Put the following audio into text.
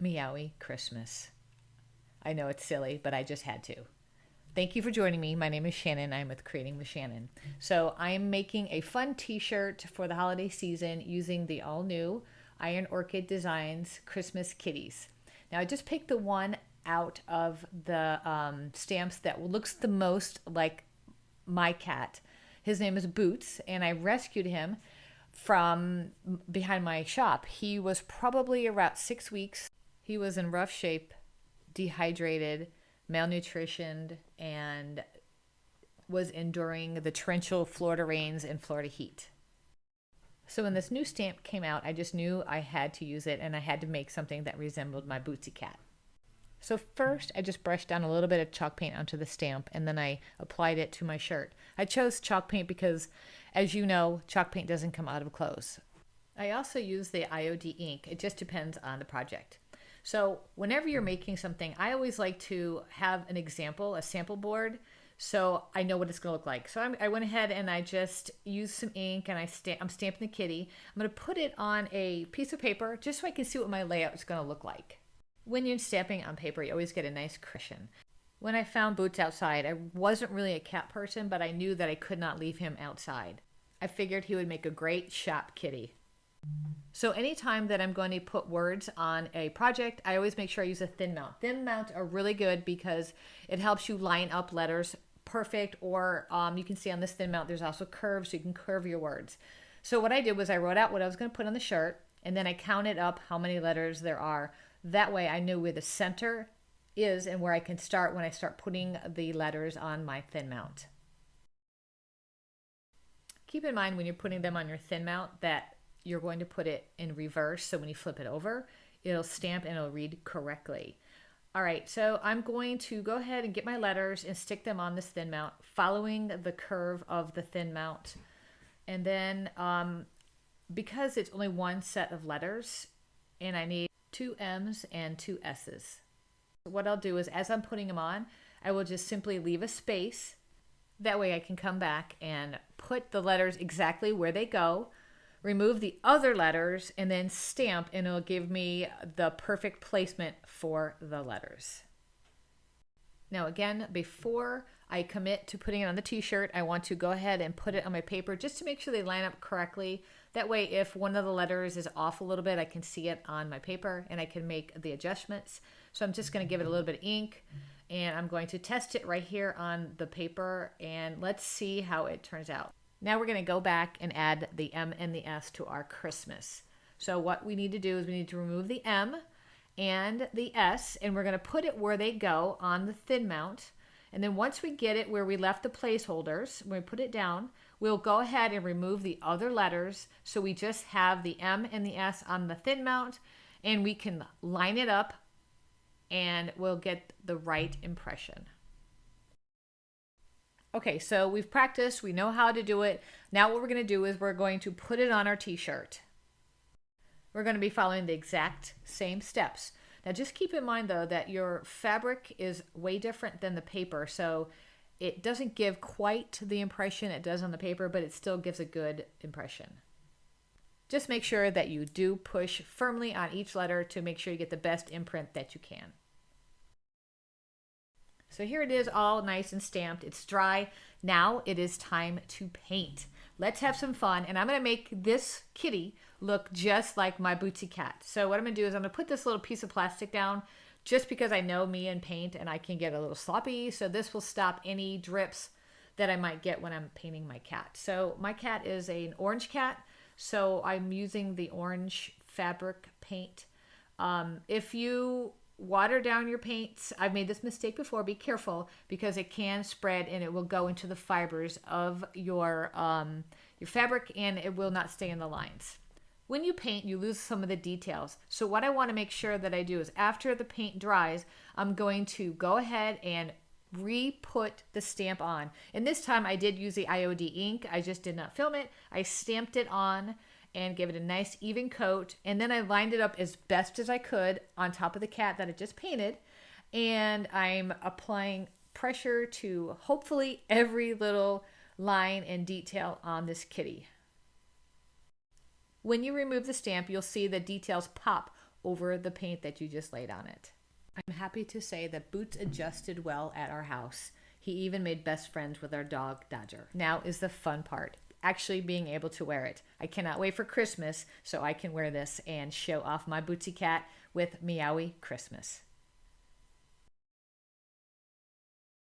Meow-y Christmas. I know it's silly, but I just had to. Thank you for joining me. My name is Shannon. I'm with Creating with Shannon. So I'm making a fun t-shirt for the holiday season using the all-new Iron Orchid Designs Christmas Kitties. Now I just picked the one out of the stamps that looks the most like my cat. His name is Boots, and I rescued him from behind my shop. He was probably about 6 weeks. He was in rough shape, dehydrated, malnutritioned, and was enduring the torrential Florida rains and Florida heat. So when this new stamp came out, I just knew I had to use it, and I had to make something that resembled my Bootsy cat. So first, I just brushed down a little bit of chalk paint onto the stamp, and then I applied it to my shirt. I chose chalk paint because, as you know, chalk paint doesn't come out of clothes. I also use the IOD ink. It just depends on the project. So whenever you're making something, I always like to have an example, a sample board, so I know what it's going to look like. So I went ahead and I just used some ink, and I'm stamping the kitty. I'm going to put it on a piece of paper just so I can see what my layout is going to look like. When you're stamping on paper, you always get a nice cushion. When I found Boots outside, I wasn't really a cat person, but I knew that I could not leave him outside. I figured he would make a great shop kitty. So anytime that I'm going to put words on a project, I always make sure I use a thin mount. Thin mounts are really good because it helps you line up letters perfect, or you can see on this thin mount there's also curves, so you can curve your words. So what I did was I wrote out what I was going to put on the shirt, and then I counted up how many letters there are. That way I knew where the center is and where I can start when I start putting the letters on my thin mount. Keep in mind when you're putting them on your thin mount that you're going to put it in reverse, so when you flip it over, it'll stamp and it'll read correctly. All right, so I'm going to go ahead and get my letters and stick them on this thin mount, following the curve of the thin mount. And then because it's only one set of letters, and I need 2 M's and 2 S's. What I'll do is, as I'm putting them on, I will just simply leave a space. That way I can come back and put the letters exactly where they go, remove the other letters, and then stamp, and it'll give me the perfect placement for the letters. Now again, before I commit to putting it on the t-shirt, I want to go ahead and put it on my paper just to make sure they line up correctly. That way, if one of the letters is off a little bit, I can see it on my paper and I can make the adjustments. So I'm just going to give it a little bit of ink, and I'm going to test it right here on the paper, and let's see how it turns out. Now we're going to go back and add the M and the S to our Christmas. So what we need to do is we need to remove the M and the S, and we're going to put it where they go on the thin mount. And then once we get it where we left the placeholders, when we put it down, we'll go ahead and remove the other letters, so we just have the M and the S on the thin mount, and we can line it up and we'll get the right impression. Okay, so we've practiced, we know how to do it. Now what we're going to do is we're going to put it on our t-shirt. We're going to be following the exact same steps. Now just keep in mind though that your fabric is way different than the paper, so it doesn't give quite the impression it does on the paper, but it still gives a good impression. Just make sure that you do push firmly on each letter to make sure you get the best imprint that you can. So here it is, all nice and stamped. It's dry. Now it is time to paint. Let's have some fun, and I'm going to make this kitty look just like my Bootsy cat. So what I'm going to do is I'm going to put this little piece of plastic down, just because I know me and paint, and I can get a little sloppy. So this will stop any drips that I might get when I'm painting my cat. So my cat is an orange cat, so I'm using the orange fabric paint. If you water down your paints, I've made this mistake before, be careful, because it can spread and it will go into the fibers of your fabric, and it will not stay in the lines. When you paint, you lose some of the details. So what I want to make sure that I do is, after the paint dries, I'm going to go ahead and re-put the stamp on. And this time I did use the IOD ink. I just did not film it. I stamped it on and gave it a nice even coat, and then I lined it up as best as I could on top of the cat that I just painted, and I'm applying pressure to hopefully every little line and detail on this kitty. When you remove the stamp, you'll see the details pop over the paint that you just laid on it. I'm happy to say that Boots adjusted well at our house. He even made best friends with our dog, Dodger. Now is the fun part, actually being able to wear it. I cannot wait for Christmas so I can wear this and show off my Bootsy cat with Meow-y Christmas.